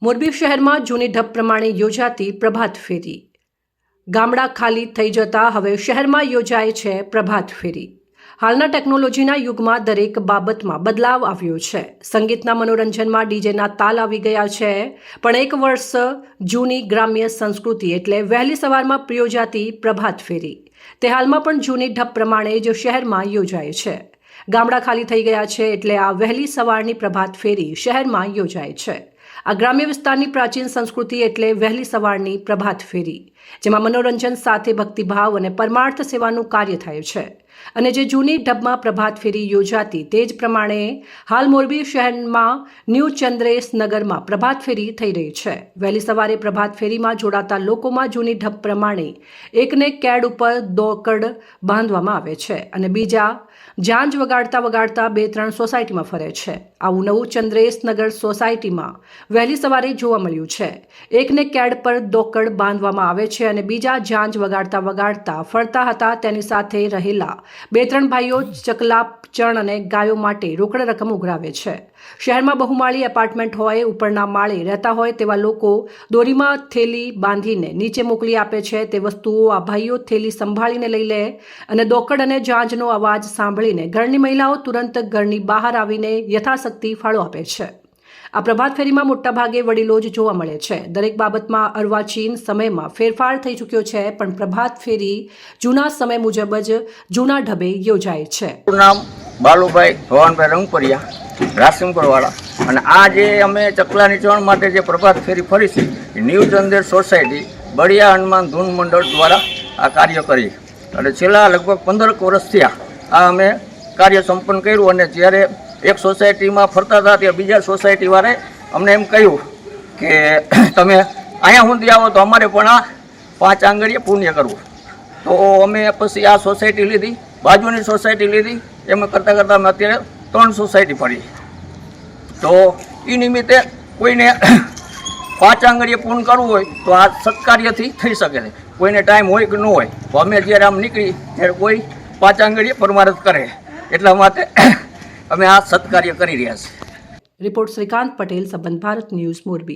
મોરબી શહેરમાં જૂની ઢબ પ્રમાણે યોજાતી પ્રભાત ફેરી। ગામડા ખાલી થઈ જતા હવે શહેરમાં યોજાય છે પ્રભાત ફેરી। હાલના ટેકનોલોજીના યુગમાં દરેક બાબતમાં બદલાવ આવ્યો છે। સંગીતના મનોરંજનમાં ડીજેના તાલ આવી ગયા છે, પણ એક વર્ષ જૂની ગ્રામ્ય સંસ્કૃતિ એટલે વહેલી સવારમાં યોજાતી પ્રભાત ફેરી તે હાલમાં પણ જૂની ઢબ પ્રમાણે જ શહેરમાં યોજાય છે। ગામડા ખાલી થઈ ગયા છે એટલે આ વહેલી સવારની પ્રભાત ફેરી શહેરમાં યોજાય છે। આ ગ્રામ્ય વિસ્તારની પ્રાચીન સંસ્કૃતિ એટલે વહેલી સવારની પ્રભાત ફેરી, જેમાં મનોરંજન સાથે ભક્તિભાવ અને પરમાર્થ સેવાનું કાર્ય થાય છે। અને જે જૂની ઢબમાં પ્રભાત ફેરી યોજાતી તે જ પ્રમાણે હાલ મોરબી શહેરમાં ન્યૂ ચંદ્રેશ નગરમાં પ્રભાત ફેરી થઈ રહી છે। વહેલી સવારે પ્રભાત ફેરીમાં જોડાતા લોકોમાં જૂની ઢબ પ્રમાણે એકને કેડ ઉપર દોકડ બાંધવામાં આવે છે અને બીજા જાંજ વગાડતા વગાડતા 2-3 સોસાયટીમાં ફરે છે। આવું નવું ચંદ્રેશ નગર સોસાયટીમાં વહેલી સવારે જોવા મળ્યું છે। એકને કેડ પર દોકડ બાંધવામાં આવે છે અને બીજા જાંજ વગાડતા વગાડતા ફરતા હતા। તેની સાથે રહેલા 2-3 ભાઈઓ ચકલા, ચણ અને ગાયો માટે રોકડ રકમ ઉઘરાવે છે। શહેરમાં બહુમાળી એપાર્ટમેન્ટ હોય, ઉપરના માળે રહેતા હોય તેવા લોકો દોરીમાં થેલી બાંધીને નીચે મોકલી આપે છે। તે વસ્તુઓ આ ભાઈઓ થેલી સંભાળીને લઈ લે અને દોકડ અને જાંજનો અવાજ સાંભળીને ઘરની મહિલાઓ તુરંત ઘરની બહાર આવીને યથાશક્તિ ફાળો આપે છે। આ પ્રભાત ફેરીમાં મોટાભાગે વડીલો જ જોવા મળે છે। દરેક બાબતમાં અર્વાચીન સમયમાં ફેરફાર થઈ ચૂક્યો છે, પણ પ્રભાત ફેરી જૂના સમય મુજબ જ જૂના ઢબે યોજાય છે। નામ બાલુભાઈ ભવાનભાઈ રંગપરિયા, રાસિમપુરવાળા। અને આ જે અમે ચકલાની ચણ માટે જે પ્રભાત ફેરી ફરી છે એ ન્યૂ ચંદેર સોસાયટી બળિયા હનુમાન ધૂન મંડળ દ્વારા આ કાર્ય કરી અને છેલ્લા લગભગ 15 વર્ષ થયા આ અમે કાર્ય સંપન્ન કર્યું। અને જ્યારે એક સોસાયટીમાં ફરતા હતા ત્યાં બીજા સોસાયટીવાળાએ અમને એમ કહ્યું કે તમે અહીંયા સુધી આવો તો અમારે પણ આ 5 આંગળીએ પુણ્ય કરવું। તો અમે પછી આ સોસાયટી લીધી, બાજુની સોસાયટી લીધી, એમ કરતાં કરતાં અમે અત્યારે 3 સોસાયટી ફરી। તો એ નિમિત્તે કોઈને 5 આંગળીએ પૂર્ણ કરવું હોય તો આ સત્કાર્યથી થઈ શકે છે। કોઈને ટાઈમ હોય કે ન હોય તો અમે જ્યારે આમ નીકળી ત્યારે કોઈ 5 આંગળીએ પરમારથ કરે, એટલા માટે અમે આ સત્કાર્ય કરી રહ્યા છીએ। રિપોર્ટ શ્રીકાંત પટેલ, સંબંધ ભારત ન્યૂઝ, મોરબી।